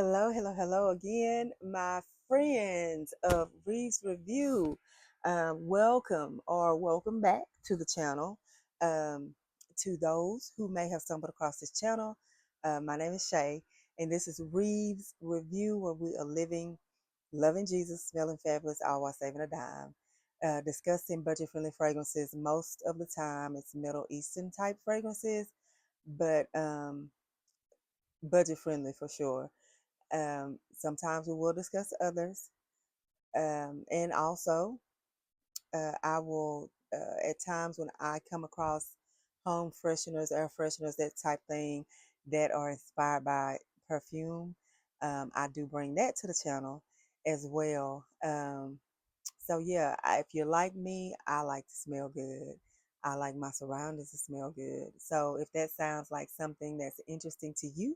Hello, hello, hello again, my friends of Reeves Review. Welcome or welcome back to the channel. Um, to those who may have stumbled across this channel, my name is Shay, and this is Reeves Review, where we are living, loving Jesus, smelling fabulous, all while saving a dime. Discussing budget-friendly fragrances. Most of the time, it's Middle Eastern type fragrances, but budget-friendly for sure. Sometimes we will discuss others. And also, I will, at times when I come across home fresheners, air fresheners, that type thing that are inspired by perfume, I do bring that to the channel as well. So, yeah, if you're like me, I like to smell good. I like my surroundings to smell good. So, if that sounds like something that's interesting to you,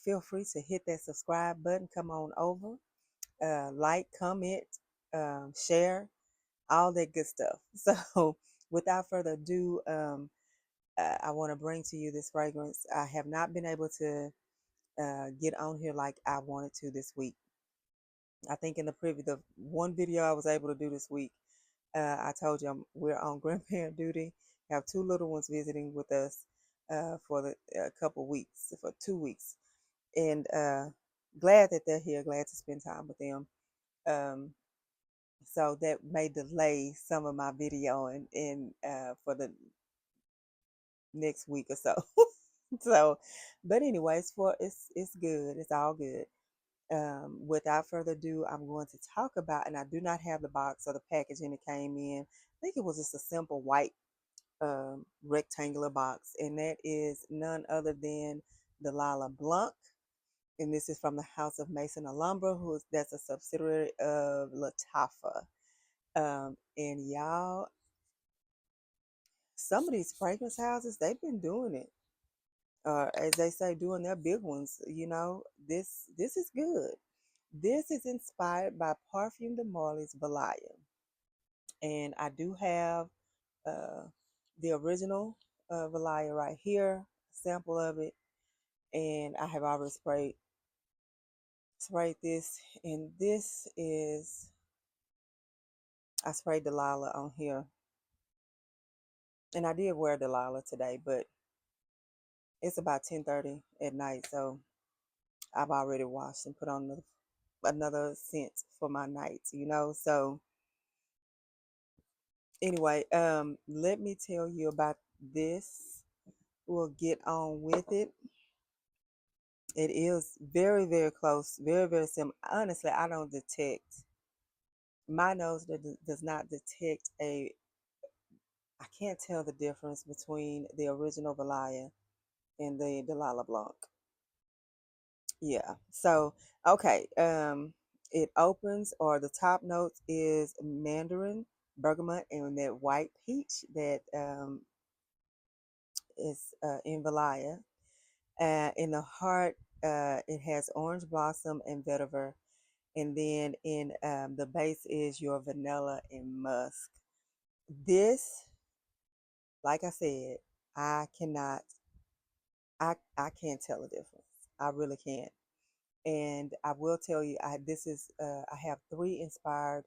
feel free to hit that subscribe button. Come on over, like, comment, share, all that good stuff. So, without further ado, I want to bring to you this fragrance. I have not been able to get on here like I wanted to this week. I think in the one video I was able to do this week, I told you we're on grandparent duty. Have two little ones visiting with us for the couple weeks, for 2 weeks, and glad that they're here. Glad to spend time with them. Um, so that may delay some of my video and for the next week or so. So, but anyways, for it's good. It's all good. Without further ado, I'm going to talk about, and I do not have the box or the packaging it came in. I think it was just a simple white rectangular box, and that is none other than Delilah Blanc, and this is from the house of Maison Alhambra, that's a subsidiary of Latafa. And y'all, some of these fragrance houses, they've been doing it. As they say, doing their big ones. This is good. This is inspired by Parfum de Marly's Valaya, and I do have uh, the original Valaya right here, sample of it, and I have already sprayed this, and this is I sprayed Delilah on here, and I did wear Delilah today, but it's about 10:30 at night, so I've already washed and put on another scent for my nights. So anyway, let me tell you about this. We'll get on with it. It is very, very close, very, very similar. Honestly, I don't detect, my nose does not detect I can't tell the difference between the original Valaya and the Delilah Blanc. Yeah. So, okay. It opens, or the top notes is Mandarin, Bergamot, and that white peach that is in Valaya. In the heart, it has orange blossom and vetiver, and then in the base is your vanilla and musk. This, like I said, I cannot, I can't tell a difference. I really can't. And I will tell you, I have three inspired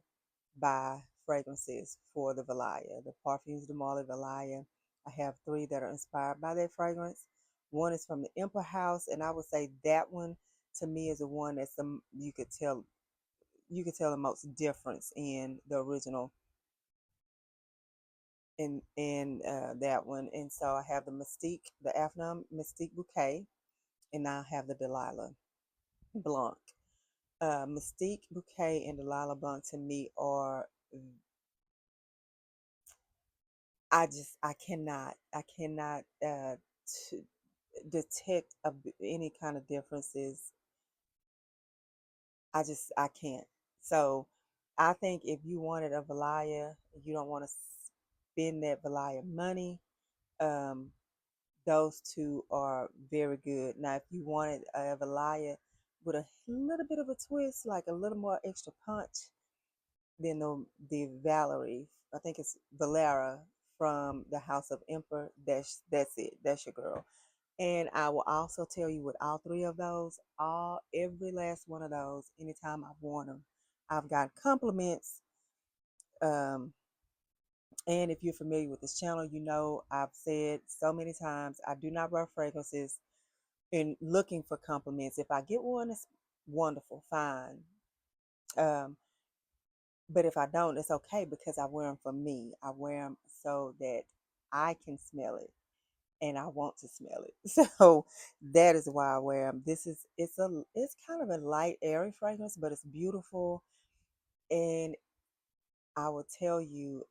by fragrances for the Valaya, the Parfums de Marly Valaya. I have three that are inspired by that fragrance. One is from the Emperor House, and I would say that one to me is the one that's you could tell the most difference in the original in that one. And so I have the Afghan Mystique Bouquet, and I have the Delilah Blanc. Mystique Bouquet and Delilah Blanc to me are, I cannot to detect any kind of differences. I can't. So I think if you wanted a Valaya, you don't want to spend that Valaya money. Um, those two are very good. Now, if you wanted a Valaya with a little bit of a twist, like a little more extra punch, then the Valerie, I think it's Valera from the House of Emperor. That's it. That's your girl. And I will also tell you with all three of those, all every last one of those, anytime I've worn them, I've got compliments. Um, and if you're familiar with this channel, you know I've said so many times I do not wear fragrances in looking for compliments. If I get one, it's wonderful, fine. Um, but if I don't, it's okay because I wear them for me. I wear them so that I can smell it and I want to smell it. So that is why I wear them. It's kind of a light, airy fragrance, but it's beautiful. And I will tell you,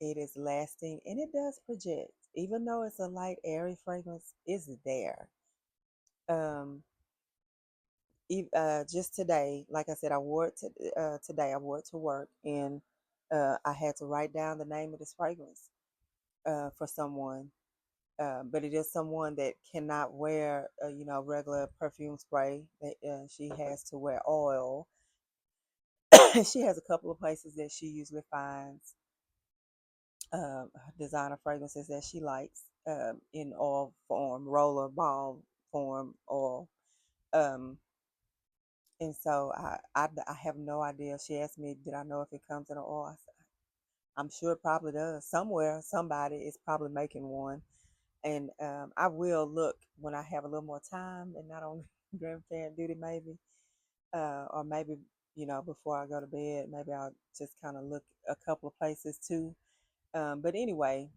it is lasting and it does project. Even though it's a light, airy fragrance, it's there. Um, just today, like I said, I wore it today. I wore it to work, and I had to write down the name of this fragrance for someone. But it is someone that cannot wear, regular perfume spray. She has to wear oil. She has a couple of places that she usually finds designer fragrances that she likes in oil form, roller balm form, oil. Um, and so I have no idea. She asked me, did I know if it comes in an oil? I said, I'm sure it probably does. Somewhere, somebody is probably making one. And I will look when I have a little more time and not on grandparent duty, maybe, or maybe before I go to bed, maybe I'll just kind of look a couple of places too. But anyway,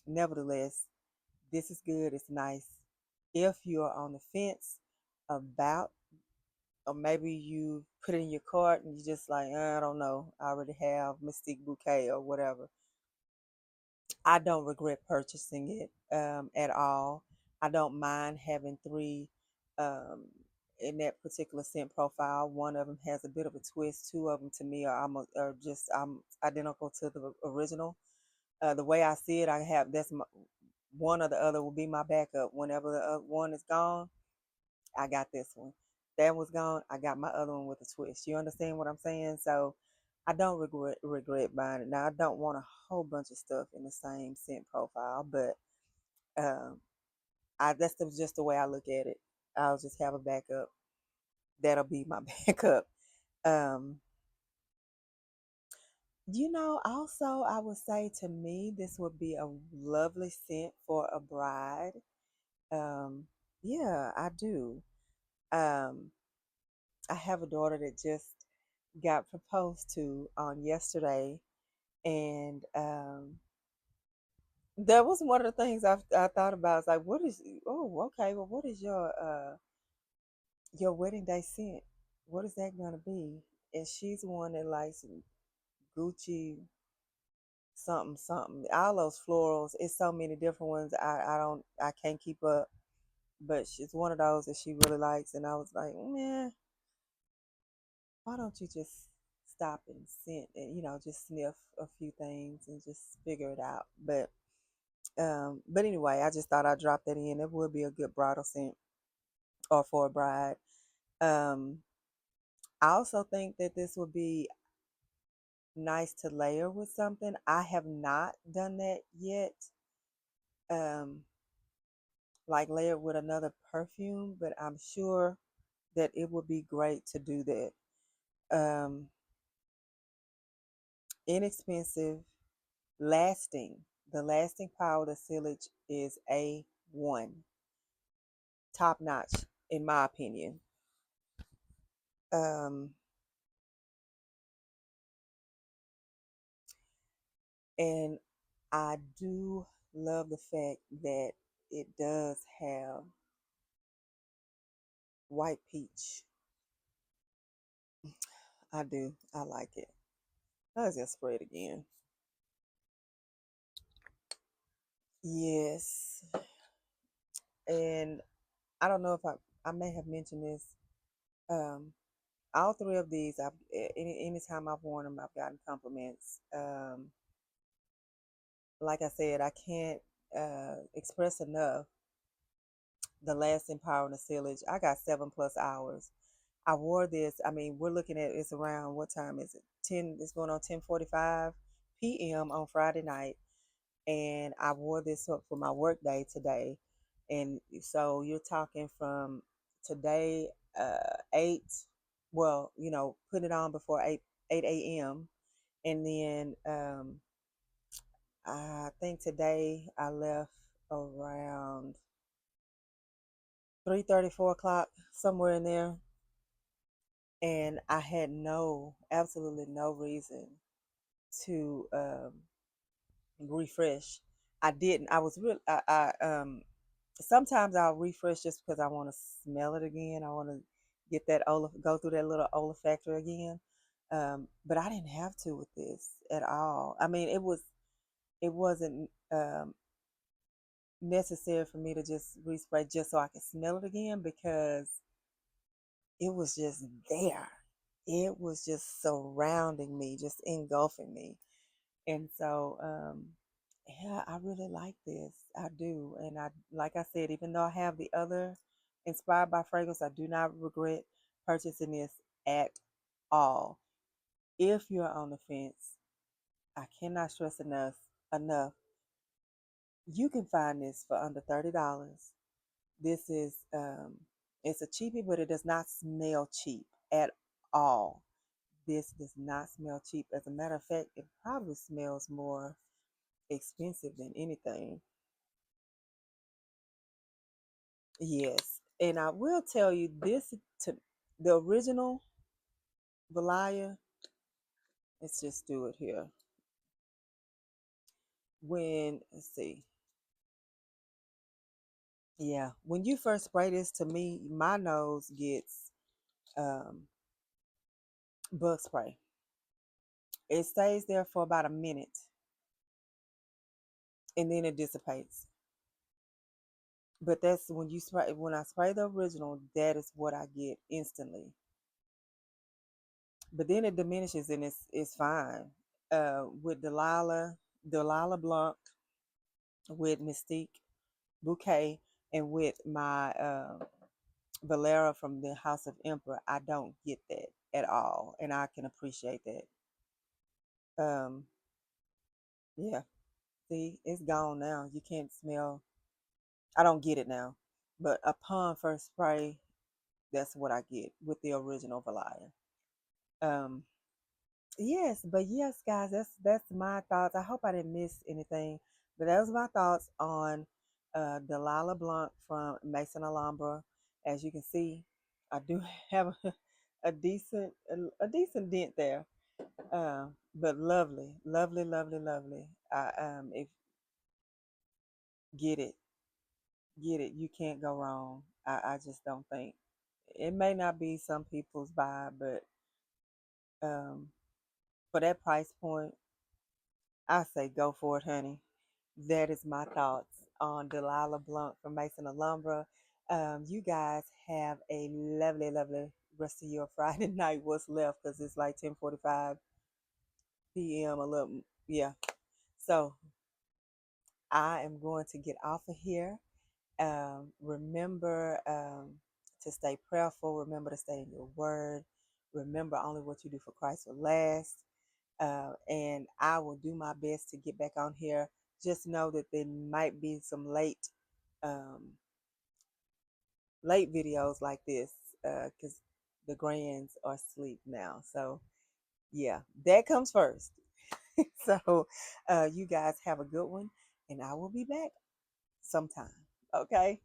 nevertheless, this is good. It's nice. If you're on the fence about, or maybe you put it in your cart and you just like, I don't know, I already have Mystique Bouquet or whatever. I don't regret purchasing it at all. I don't mind having three um, in that particular scent profile. One of them has a bit of a twist. Two of them to me are just identical to the original. The way I see it, I have one or the other will be my backup. Whenever the one is gone, I got this one. That was gone, I got my other one with a twist. You understand what I'm saying? So I don't regret buying it. Now I don't want a whole bunch of stuff in the same scent profile, but um, just the way I look at it. I'll just have a backup. That'll be my backup. Um, also I would say to me this would be a lovely scent for a bride. Um, yeah, I do. Um, I have a daughter that just got proposed to on yesterday, and that was one of the things I thought about. It's like, what is? Oh, okay. Well, what is your wedding day scent? What is that gonna be? And she's one that likes Gucci something something. All those florals. It's so many different ones. I can't keep up. But she's one of those that she really likes, and I was like, man, why don't you just stop and scent and just sniff a few things and just figure it out. But anyway, I just thought I'd drop that in. It would be a good bridal scent or for a bride. um I also think that this would be nice to layer with something. I have not done that yet. um like layer with another perfume, but I'm sure that it would be great to do that. um Inexpensive, lasting. The lasting power of the sillage is A1, top notch, in my opinion. Um, and I do love the fact that it does have white peach. I do. I like it. Let's just spray it again. Yes. And I don't know if I may have mentioned this. Um, all three of these, anytime I've worn them, I've gotten compliments. Like I said, I can't express enough the lasting power in the sillage. I got 7+ hours. I wore this. I mean, we're looking at it's around what time is it? 10. It's going on 10:45 p.m. on Friday night, and I wore this up for my work day today. And so you're talking from today, 8, well, put it on before 8 a.m. And then I think today I left around 3:30, 4 o'clock, somewhere in there. And I had absolutely no reason to refresh. I didn't. I was real. Sometimes I'll refresh just because I want to smell it again. I want to get that go through that little olfactory again. But I didn't have to with this at all. I mean, it wasn't necessary for me to just respray just so I could smell it again, because it was just there. It was just surrounding me, just engulfing me. And so, yeah, I really like this. I do. And like I said, even though I have the other Inspired by Fragrance, I do not regret purchasing this at all. If you're on the fence, I cannot stress enough. You can find this for under $30. This is it's a cheapie, but it does not smell cheap at all. This does not smell cheap. As a matter of fact, it probably smells more expensive than anything. Yes. And I will tell you this, to the original Valaya, let's just do it here. Let's see. Yeah, when you first spray this, to me, my nose gets um, bug spray. It stays there for about a minute and then it dissipates. But that's when I spray the original, that is what I get instantly. But then it diminishes and it's fine. With Delilah Blanc, with Mystique Bouquet, and with my Valera from the House of Emperor, I don't get that at all, and I can appreciate that. Um, yeah, see, it's gone now. You can't smell. I don't get it now, but upon first spray, that's what I get with the original Valaya. Um, yes, but yes, guys, that's my thoughts. I hope I didn't miss anything, but that was my thoughts on Delilah Blanc from Maison Alhambra. As you can see, I do have a decent dent there, but lovely, lovely, lovely, lovely. If get it, get it, you can't go wrong. I just don't think it may not be some people's vibe, but um, for that price point, I say go for it, honey. That is my thoughts on Delilah Blanc from Mason Alhambra. You guys have a lovely, lovely rest of your Friday night. What's left, because it's like 10:45 p.m. A little, yeah. So I am going to get off of here. Remember to stay prayerful. Remember to stay in your word. Remember, only what you do for Christ will last. And I will do my best to get back on here. Just know that there might be some um, late videos like this, because the grands are asleep now. So yeah, that comes first. So you guys have a good one, and I will be back sometime. Okay.